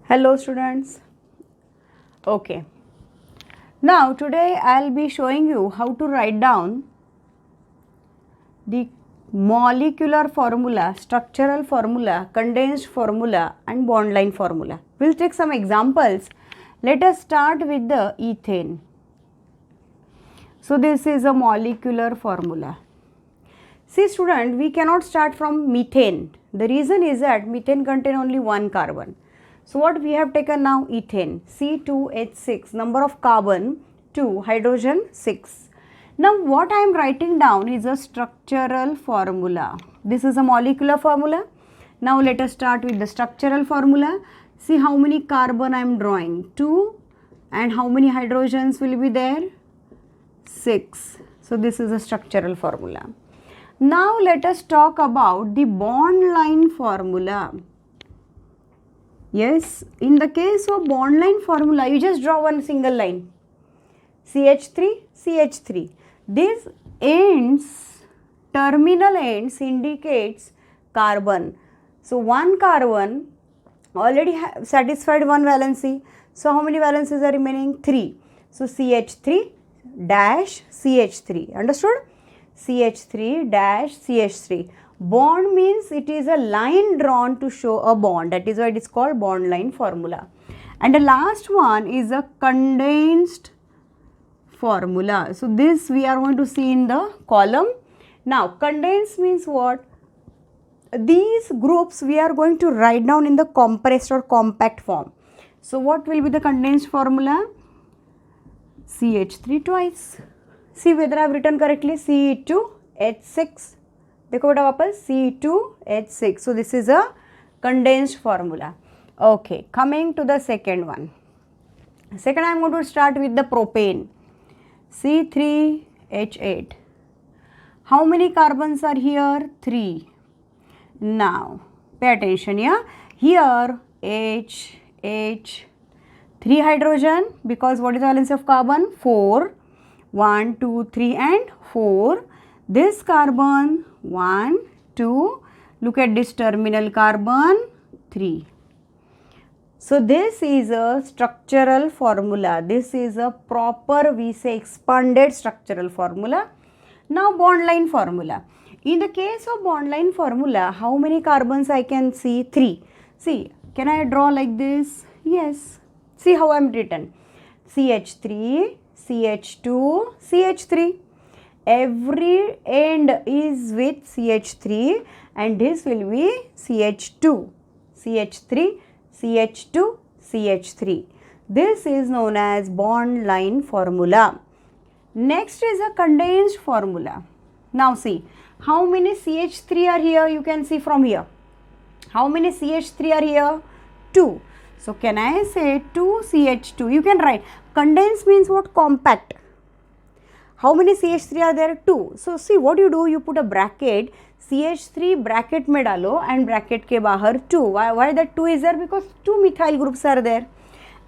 Hello students. Okay. Now today I'll be showing you how to write down the molecular formula, structural formula, condensed formula and bond line formula. We'll take some examples. Let us start with the ethane. So this is a molecular formula. See student, we cannot start from methane. The reason is that methane contains only one carbon. So what we have taken now, ethane, C2H6, number of carbon 2, hydrogen 6. Now what I am writing down is a structural formula. This is a molecular formula. Now let us start with the structural formula. See how many carbon I am drawing, 2, and how many hydrogens will be there, 6. So this is a structural formula. Now let us talk about the bond line formula. Yes, in the case of bond line formula, you just draw one single line. CH3, CH3. These ends, terminal ends indicates carbon. So one carbon already satisfied one valency. So how many valencies are remaining? 3. So CH3 dash CH3. Understood? CH3 dash CH3. Bond means it is a line drawn to show a bond. That is why it is called bond line formula. And the last one is a condensed formula. So this we are going to see in the column. Now condensed means what? These groups we are going to write down in the compressed or compact form. So what will be the condensed formula? CH3 twice. See whether I have written correctly. C2H6. देखो बेटा वापस C2H6. So this is a condensed formula. Okay, coming to the second one. Second I am going to start with the propane. C3H8. How many carbons are here? 3. Now pay attention here. Here H, 3 hydrogen, because what is the valence of carbon? 4. 1, 2, 3 and 4. This carbon 1, 2, look at this terminal carbon 3. So this is a structural formula. This is a proper, we say, expanded structural formula. Now bond line formula. In the case of bond line formula, how many carbons I can see? 3. See, can I draw like this? Yes. See how I am written. CH3, CH2, CH3. Every end is with CH3 and this will be CH2, CH3, CH2, CH3. This is known as bond line formula. Next is a condensed formula. Now see, how many CH3 are here? You can see from here. How many CH3 are here? 2. So can I say 2 CH2? You can write. Condensed means what? Compact. How many CH3 are there? 2. So see what you do, you put a bracket, CH3 bracket में डालो and bracket के बाहर 2. Why that 2 is there? Because 2 methyl groups are there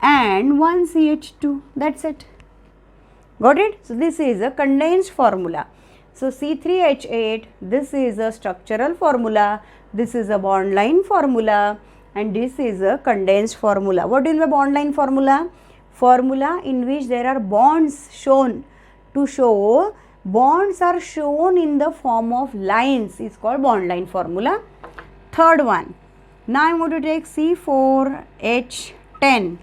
and 1 CH2. That's it. Got it? So this is a condensed formula. So C3H8, this is a structural formula, this is a bond line formula and this is a condensed formula. What is the bond line formula? Formula in which there are bonds shown. To show bonds are shown in the form of lines is called bond line formula. Third one. Now I am going to take C4H10.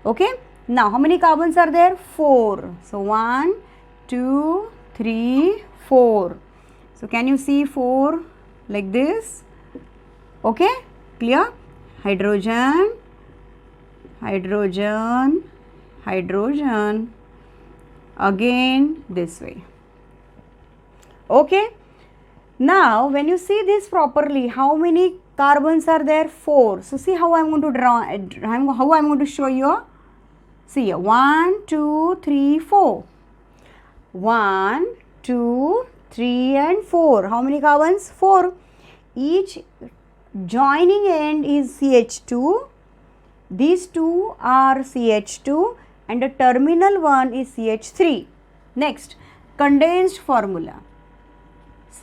Okay. Now how many carbons are there? 4. So 1, 2, 3, 4. So can you see 4 like this? Okay. Clear? Hydrogen, hydrogen, hydrogen. Again this way. Okay. Now when you see this properly, how many carbons are there? 4. So see how I am going to draw, how I am going to show you. See here, 1, 2, 3, 4. 1, 2, 3 and 4. How many carbons? 4. Each joining end is CH2. These two are CH2. And the terminal one is CH3. Next, condensed formula.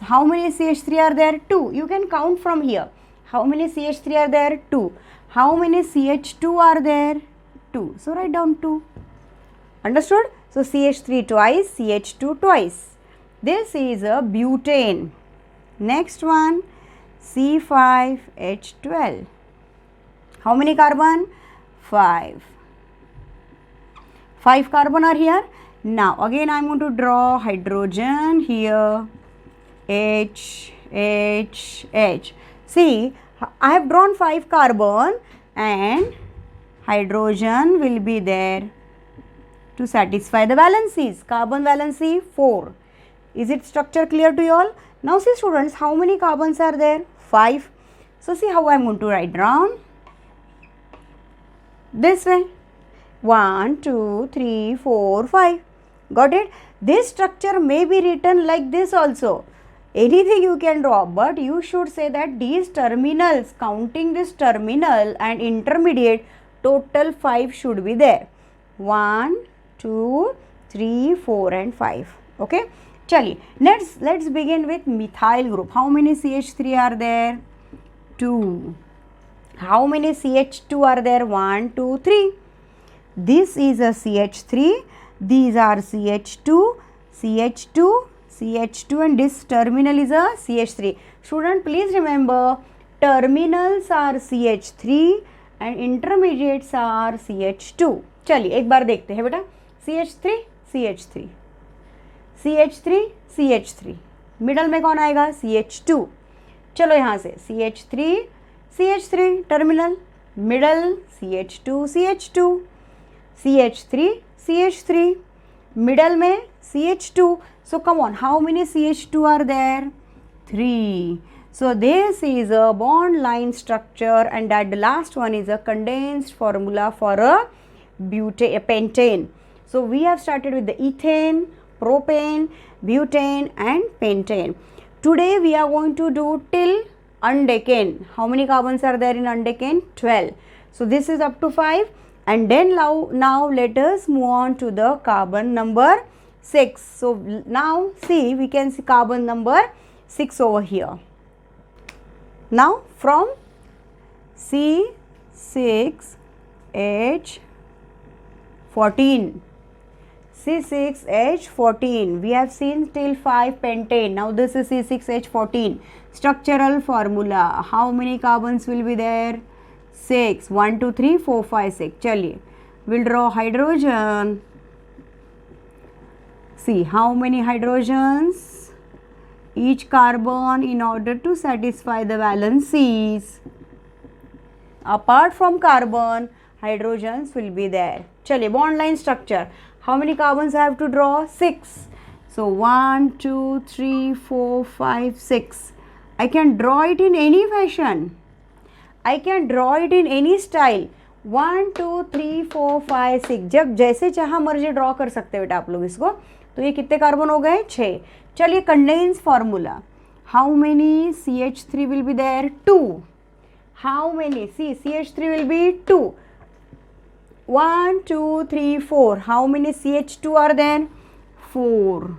How many CH3 are there? 2. You can count from here. How many CH3 are there? 2. How many CH2 are there? 2. So write down 2. Understood? So CH3 twice, CH2 twice. This is a butane. Next one, C5H12. How many carbon? 5. 5 carbon are here. Now again I am going to draw hydrogen here. H, H, H. See, I have drawn 5 carbon and hydrogen will be there to satisfy the valencies. Carbon valency 4. Is it structure clear to you all? Now see students, how many carbons are there? 5. So see how I am going to write down. This way. 1, 2, 3, 4, 5. Got it? This structure may be written like this also. Anything you can draw, but you should say that these terminals, counting this terminal and intermediate, total 5 should be there. 1, 2, 3, 4 and 5. Okay? Chali, let's begin with methyl group. How many CH3 are there? 2. How many CH2 are there? 1, 2, 3. This is a CH3. These are CH2, CH2, CH2 and this terminal is a CH3. Student, please remember terminals are CH3 and intermediates are CH2. चलिए एक बार देखते हैं बेटा. CH3, CH3, CH3, CH3. Middle में कौन आएगा? CH2. चलो यहाँ से CH3, CH3 terminal, middle CH2, CH2, CH3, CH3, middle में CH2. So come on, how many CH2 are there? 3. So this is a bond line structure and that the last one is a condensed formula for a pentane. So we have started with the ethane, propane, butane and pentane. Today we are going to do till undecane. How many carbons are there in undecane? 12. So this is up to 5. And then now let us move on to the carbon number 6. So now see, we can see carbon number 6 over here. Now from C6H14. C6H14. We have seen till 5 pentane. Now this is C6H14. Structural formula. How many carbons will be there? 6. 1, 2, 3, 4, 5, 6. चलिए, we'll draw hydrogen. See how many hydrogens? Each carbon in order to satisfy the valencies. Apart from carbon, hydrogens will be there. चलिए, bond line structure. How many carbons I have to draw? 6. So 1, 2, 3, 4, 5, 6. I can draw it in any fashion. I can draw it in any style. 1, 2, 3, 4, 5, 6. जब जैसे चाहा मर्जी draw कर सकते हैं बेटा आप लोग इसको. तो ये कितने कार्बन हो गए? 6. चलिए condense formula. How many CH3 will be there? 2. How many? CH3 will be 2. 1, 2, 3, 4. How many CH2 are there? 4.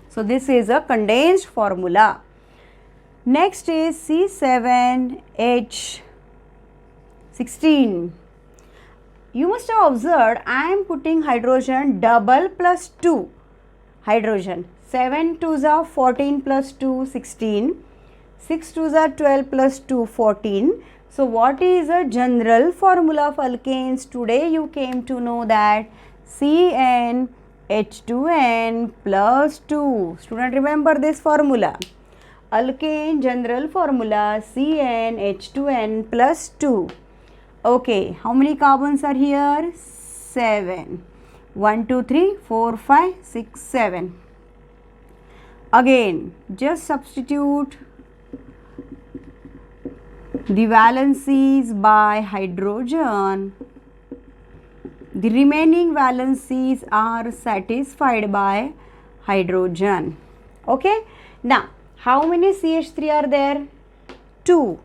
So this is a condensed formula. Next is C7H16. You must have observed I am putting hydrogen double plus 2 hydrogen. 7 2s are 14 plus 2 16. 6 2s are 12 plus 2 14. So what is a general formula of alkanes? Today you came to know that CnH2n plus 2. Student, remember this formula. Alkane general formula CnH2n plus 2. Okay, how many carbons are here? 7. 1, 2, 3, 4, 5, 6, 7. Again, just substitute the valencies by hydrogen. The remaining valencies are satisfied by hydrogen. Okay, now how many CH3 are there? 2.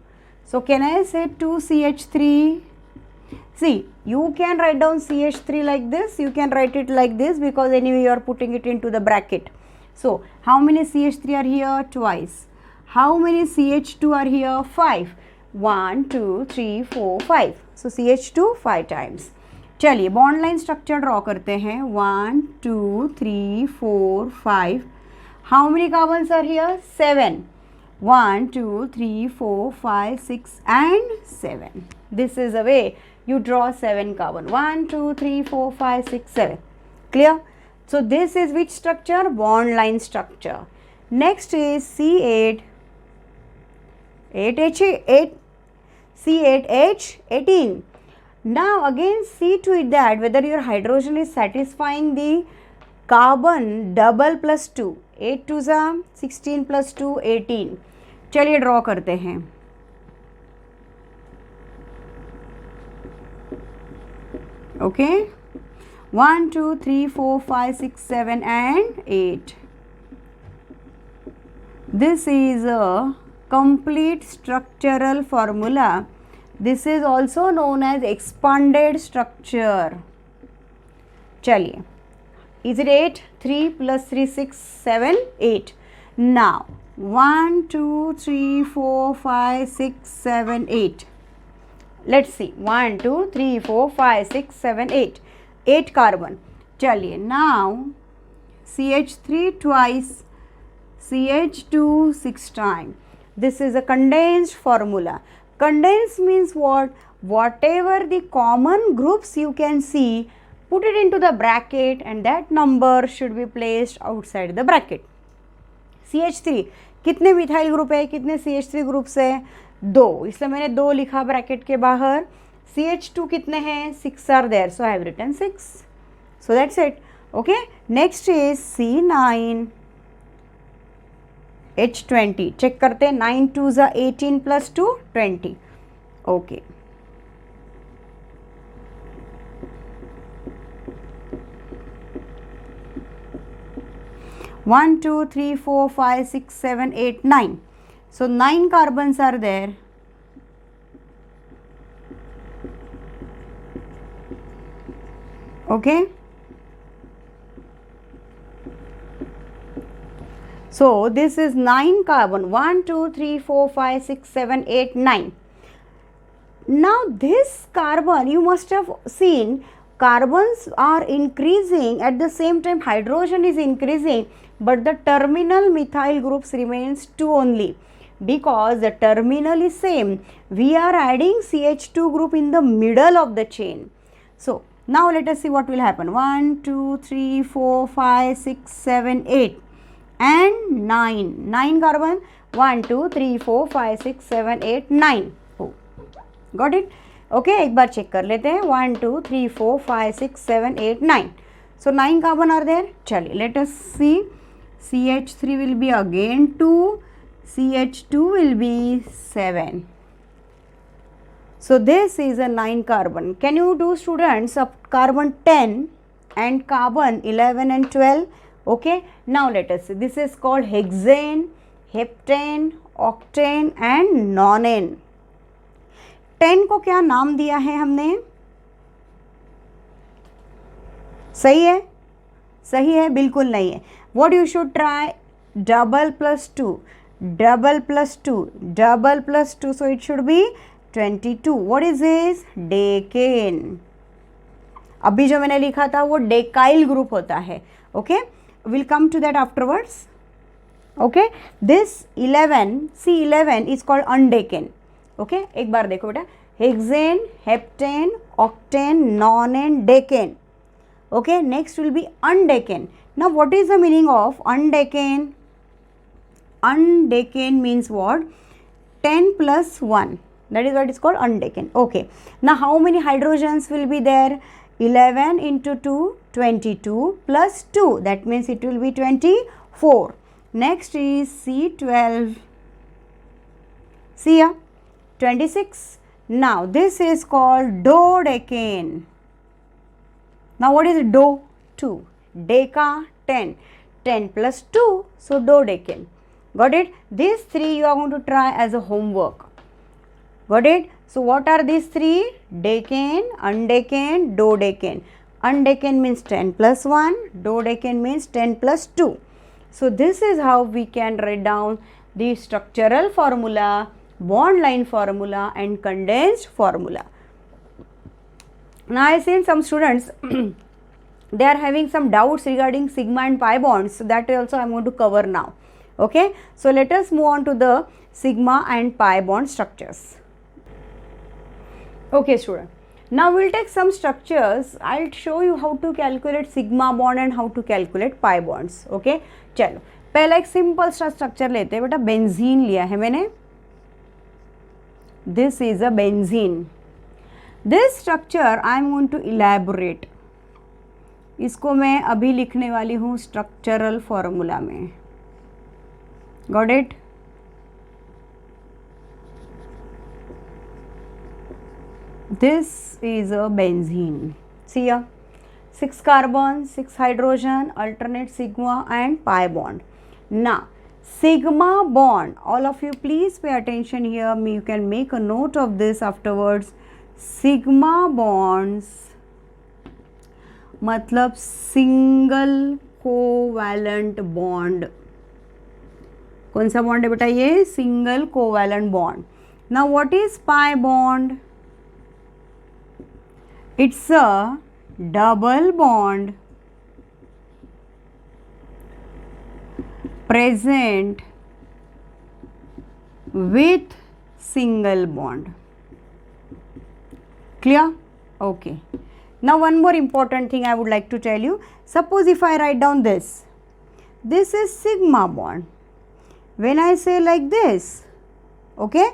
So can I say 2 CH3? See, you can write down CH3 like this, you can write it like this because anyway you are putting it into the bracket. So how many CH3 are here? Twice. How many CH2 are here? 5. 1 2 3 4 5. So CH2 5 times. चलिए bond line structure draw करते हैं. 1 2 3 4 5. How many carbons are here? 7. 1 2 3 4 5 6 and 7. This is the way you draw 7 carbon. 1 2 3 4 5 6 7. Clear? So this is which structure? Bond line structure. Next is C8 C8H18. Now again see to it that whether your hydrogen is satisfying the carbon double plus 2. 8 2 16 plus 2 18. चलिए draw करते हैं. Okay 1 2 3 4 5 6 7 and 8. This is a complete structural formula. This is also known as expanded structure. चलिए, is it 8? 3 plus 3 6 7 8. Now 1 2 3 4 5 6 7 8. Let's see. 1 2 3 4 5 6 7 8. 8 carbon. चलिए, now CH3 twice, CH2 6 times. This is a condensed formula. Condensed means what? Whatever the common groups you can see, put it into the bracket and that number should be placed outside the bracket. CH3 कितने methyl group है? कितने CH3 groups है? 2, इसलिए मैंने 2 लिखा bracket के बाहर. CH2 कितने हैं? 6 are there, so I have written 6. So that's it. Okay. Next is C9 H20. Check करते हैं. 9 2 18 plus 2 20. Okay. One, 2, 3, 4, 5, 6, 7, 8, 9. So 9 carbons are there. Okay. So this is 9 carbon. 1 2 3 4 5 6 7 8 9. Now this carbon, you must have seen, carbons are increasing, at the same time hydrogen is increasing, but the terminal methyl groups remains 2 only, because the terminal is same. We are adding CH2 group in the middle of the chain. So now let us see what will happen. 1 2 3 4 5 6 7 8 and 9. 9 carbon. 1 2 3 4 5 6 7 8 9. Oh, got it? Okay, एक बार check कर लेते हैं. 1 2 3 4 5 6 7 8 9. So 9 carbon are there. चलिए, let us see. CH3 will be again 2. CH2 will be 7. So this is a 9 carbon. Can you do, students, of carbon 10 and carbon 11 and 12? Okay. Now let us see. This is called hexane, heptane, octane and nonane. 10 को क्या नाम दिया है हमने? सही है? सही है? बिल्कुल नहीं है. What you should try? Double plus 2, double plus 2, double plus 2. So it should be 22. What is this? Decane. अभी जो मैंने लिखा था वो डेकाइल ग्रुप होता है. Okay? We'll come to that afterwards. Okay? This 11, C11 is called undecane. Okay? एक बार देखो बेटा. Hexane, heptane, octane, nonane, decane. Okay? Next will be undecane. Now what is the meaning of undecane? Undecane means what? 10 plus 1. That is what is called undecane. Okay. Now how many hydrogens will be there? 11 into 2, 22 plus 2. That means it will be 24. Next is C12. See ya. 26. Now this is called dodecane. Now what is do? 2. Deca 10. 10 plus 2. So dodecane. Got it? These 3 you are going to try as a homework. Got it? So what are these 3? Decane, undecane, dodecane. Undecane means 10 plus 1. Dodecane means 10 plus 2. So this is how we can write down the structural formula bond line formula and condensed formula. Now I seen some students they are having some doubts regarding sigma and pi bonds, so that also I am going to cover now. Okay, so let us move on to the sigma and pi bond structures. Okay student, now we'll take some structures. I'll show you how to calculate sigma bond and how to calculate pi bonds. Okay, चलो पहला एक simple सा structure लेते हैं बेटा. Benzene लिया है मैंने. This is a benzene. This structure I am going to elaborate. इसको मैं अभी लिखने वाली हूँ स्ट्रक्चरल फॉर्मूला में. Got it? This is a benzene. See here, 6 carbon, 6 hydrogen, alternate sigma and pi bond. Now sigma bond, all of you please pay attention here. You can make a note of this afterwards. Sigma bonds मतलब single covalent bond. कौन सा bond है बेटा ये? Single covalent bond. Now what is pi bond? It's a double bond present with single bond. Clear? Okay. Now one more important thing I would like to tell you. Suppose if I write down this is sigma bond. When I say like this, okay,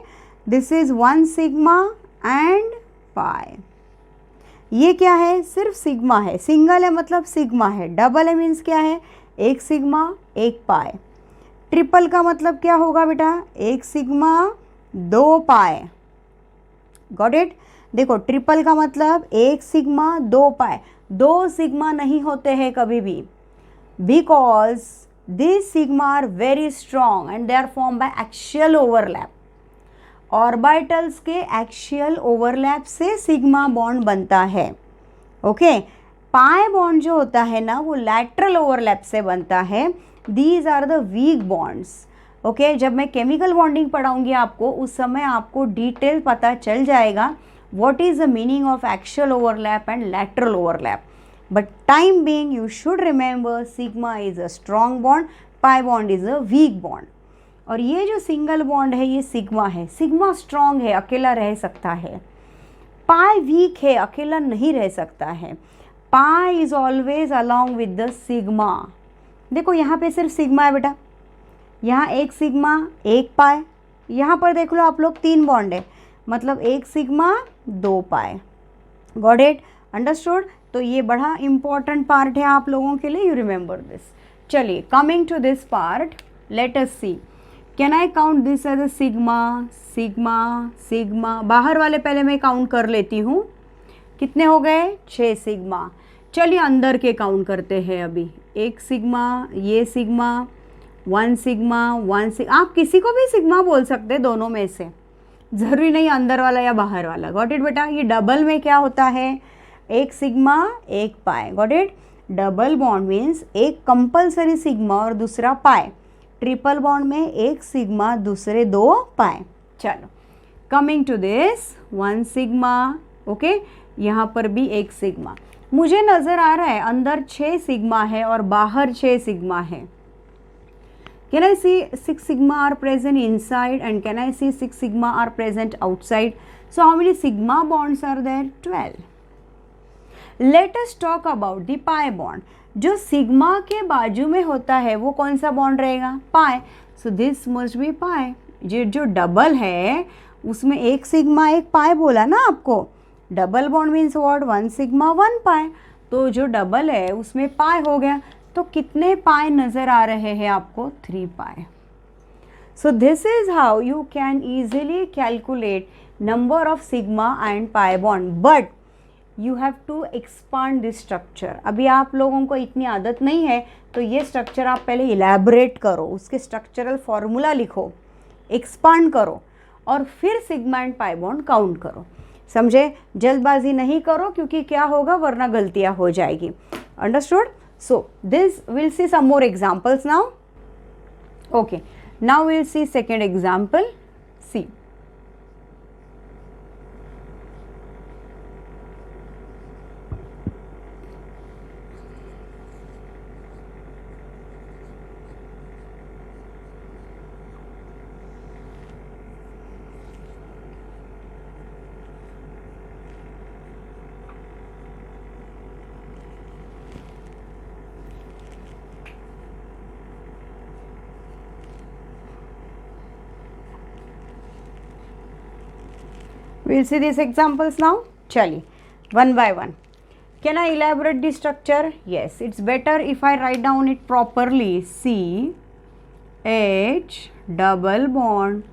this is one sigma and pi. ये क्या है? सिर्फ sigma है. Single है मतलब sigma है. Double है means क्या है? एक सिग्मा एक पाए. ट्रिपल का मतलब क्या होगा बेटा? एक सिग्मा दो पाए. Got it? देखो ट्रिपल का मतलब एक सिग्मा दो पाए. दो सिग्मा नहीं होते हैं कभी भी, because this sigma are very strong and they are form by axial overlap. Orbitals के एक्सियल ओवरलैप से सिग्मा बॉन्ड बनता है. ओके, पाई बॉन्ड जो होता है ना वो लैटरल ओवरलैप से बनता है. These are the weak bonds. Okay, जब मैं केमिकल बॉन्डिंग पढ़ाऊंगी आपको उस समय आपको डिटेल पता चल जाएगा what is the meaning of axial overlap and lateral overlap. But time being you should remember sigma is a strong bond, pi bond is a weak bond. और ये जो सिंगल बॉन्ड है ये सिग्मा है. Sigma strong है, अकेला रह सकता है. पाई वीक है, अकेला नहीं रह सकता है. Pi is always along with the sigma. देखो यहाँ पे सिर्फ सिग्मा है बेटा. यहाँ एक सिग्मा एक पाई. यहाँ पर देख लो आप लोग 3 बॉन्ड है, मतलब एक सिग्मा दो पाई. Got it? अंडरस्टूड? तो ये बड़ा इंपॉर्टेंट पार्ट है आप लोगों के लिए. You remember this. चलिए coming to this part, let us see. Can I count this as a sigma sigma sigma. बाहर वाले पहले मैं काउंट कर लेती हूँ. कितने हो गए? 6 सिग्मा. चलिए अंदर के काउंट करते हैं अभी. एक सिग्मा, ये सिग्मा, 1 सिग्मा 1 सिग्मा. आप किसी को भी सिग्मा बोल सकते हैं दोनों में से, ज़रूरी नहीं अंदर वाला या बाहर वाला. गॉट इट बेटा? ये डबल में क्या होता है? एक सिग्मा एक pi. Got it? Double bond means एक कंपल्सरी सिग्मा और दूसरा पाई. ट्रिपल बॉन्ड में एक सिग्मा दूसरे 2 पाई. चलो coming to this 1 sigma. Okay, यहाँ पर भी एक सिग्मा. मुझे नज़र आ रहा है अंदर 6 सिग्मा है और बाहर 6 सिग्मा है. Can I see 6 sigma are present inside and can I see 6 sigma are present outside. So how many sigma bonds are there? 12. Let us talk about the pi bond. जो sigma के बाजू में होता है वो कौन सा बॉन्ड रहेगा? पाई. सो दिस मस्ट बी पाई. जो डबल है उसमें एक सिग्मा एक पाई बोला ना आपको. Double bond means what? 1 sigma 1 पाई. तो जो डबल है उसमें पाई हो गया. तो कितने पाई नज़र आ रहे हैं आपको? 3 pi. So this is how you can easily calculate number of sigma and pi bond. But you have to expand this structure. अभी आप लोगों को इतनी आदत नहीं है तो ये स्ट्रक्चर आप पहले इलैबोरेट करो, उसके स्ट्रक्चरल फॉर्मूला लिखो, एक्सपांड करो और फिर sigma and pi bond count करो. समझे? जल्दबाजी नहीं करो क्योंकि क्या होगा वरना गलतियाँ हो जाएगी. Understood? So this will see some more examples now. Okay, now will see second example. See We'll see these examples now. चलिए one by one. Can I elaborate the structure? Yes, it's better if I write down it properly. C H double bond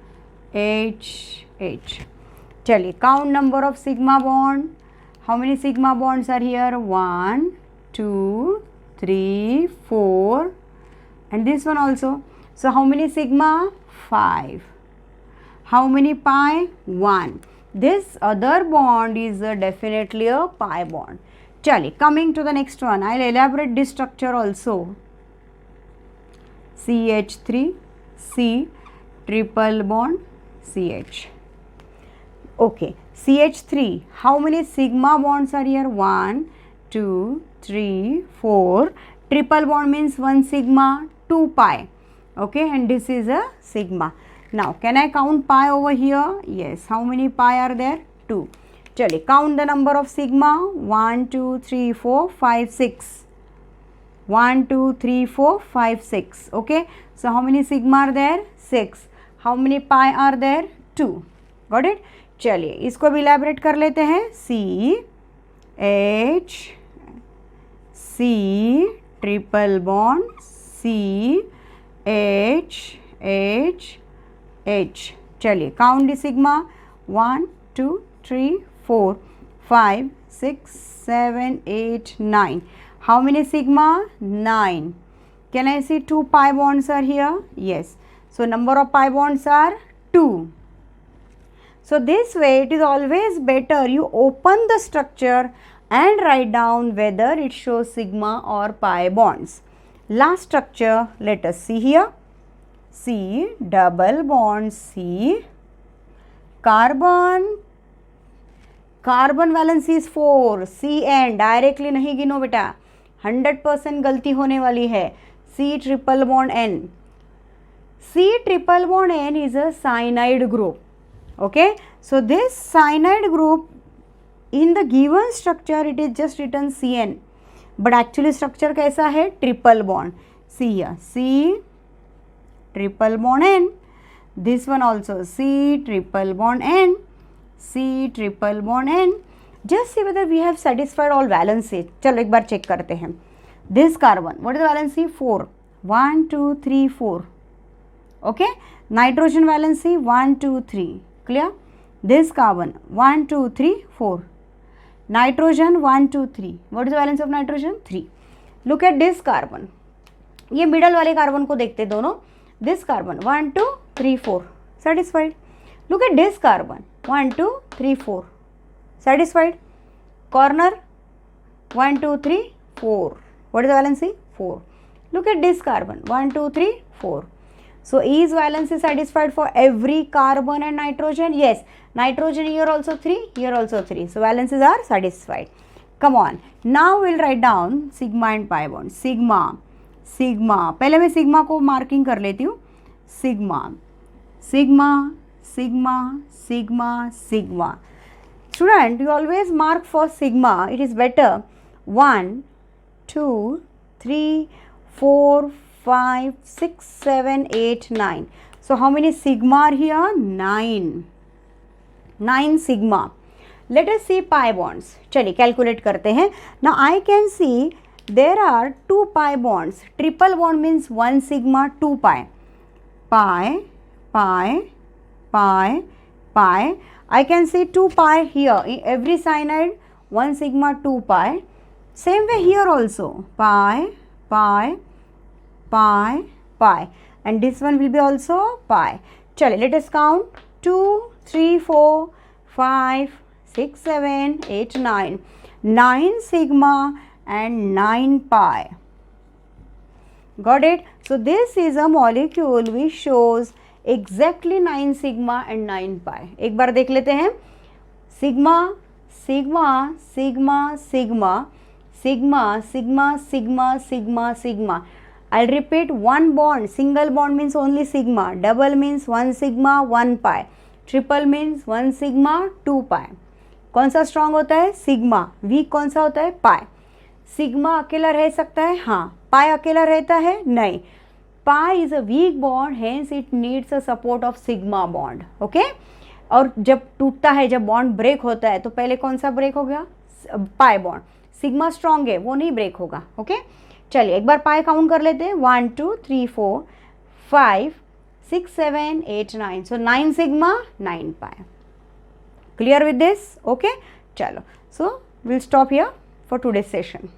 H H. चलिए count number of sigma bond. How many sigma bonds are here? 1 2 3 4 and this one also. So how many sigma? 5. How many pi? 1. This other bond is definitely a pi bond. Chali, coming to the next one, I'll elaborate this structure also. CH3 C triple bond CH. Okay, CH3, how many sigma bonds are here? 1 2 3 4. Triple bond means 1 sigma, 2 pi. Okay, and this is a sigma. Now can I count pi over here? Yes. How many pi are there? 2. Chali, count the number of sigma. 1 2 3 4 5 6. 1 2 3 4 5 6. Okay, so how many sigma are there? 6. How many pi are there? 2. Got it? चलिए इसको भी elaborate कर लेते हैं. C H C triple bond C H H H. चलिए count the sigma. 1 2 3 4 5 6 7 8 9. How many sigma? 9. Can I see 2 pi bonds are here? Yes. So number of pi bonds are 2. So this way it is always better you open the structure and write down whether it shows sigma or pi bonds. Last structure, let us see here. C double bond C carbon. Carbon valency is 4. CN directly नहीं गिनो बेटा, 100% गलती होने वाली है. C triple bond N. C triple bond N is a cyanide group. Okay, so this cyanide group in the given structure it is just written CN, but actually structure कैसा है? Triple bond. See here, C triple bond N. This one also C triple bond N. C triple bond N. Just see whether we have satisfied all valency. चलो एक बार check करते हैं. This carbon, what is the valency? 4. 1 2 3 4. Okay, nitrogen valency 1 2 3. Clear? This carbon 1 2 3 4. Nitrogen 1 2 3. What is the valence of nitrogen? 3. Look at this carbon. ये middle वाले carbon को देखते दोनों. This carbon 1 2 3 4. Satisfied. Look at this carbon 1 2 3 4. Satisfied. Corner 1 2 3 4. What is the valency? 4. Look at this carbon 1 2 3 4. So is valency satisfied for every carbon and nitrogen? Yes. Nitrogen here also 3, here also 3. So valencies are satisfied. Come on. Now we'll write down sigma and pi bond. Sigma, sigma. पहले मैं sigma को marking कर लेती हूँ. Sigma, sigma, sigma, sigma, sigma. Student, you always mark for sigma. It is better. 1, 2, 3, 4, 5, 6, 7, 8, 9. So how many sigma are here? 9. 9 sigma. Let us see pi bonds. चलिए calculate करते हैं. Now I can see there are 2 pi bonds. Triple bond means 1 sigma 2 pi. Pi, pi, pi, pi. I can see 2 pi here. In every cyanide 1 sigma 2 pi. Same way here also. Pi, pi, pi, pi, and this one will be also pi. Chale, let us count. 2 3 4 5 6 7 8 9. 9 sigma and 9 pi. Got it? So this is a molecule which shows exactly 9 sigma and 9 pi. एक बार देख लेते हैं. Sigma, sigma, sigma, sigma, sigma, sigma, sigma, sigma, sigma. I'll repeat. One bond, single bond means only sigma. Double means 1 sigma 1 pi. Triple means 1 sigma 2 pi. कौन सा strong होता है? Sigma. Week कौन सा होता है? पाई. सिग्मा अकेला रह सकता है? हाँ. पाई अकेला रहता है? नहीं. Pi is a weak bond, hence it needs a support of sigma bond. Okay. और जब टूटता है, जब बॉन्ड ब्रेक होता है, तो पहले कौन सा ब्रेक हो गया? Pi bond. सिग्मा स्ट्रॉन्ग है, वो नहीं ब्रेक होगा। ओके, चलिए एक बार पाई काउंट कर लेते हैं। 1 2 3 4 5 6 7 8 9, so 9 sigma 9 pi. Clear with this? Okay, चलो, so will stop here for today's session.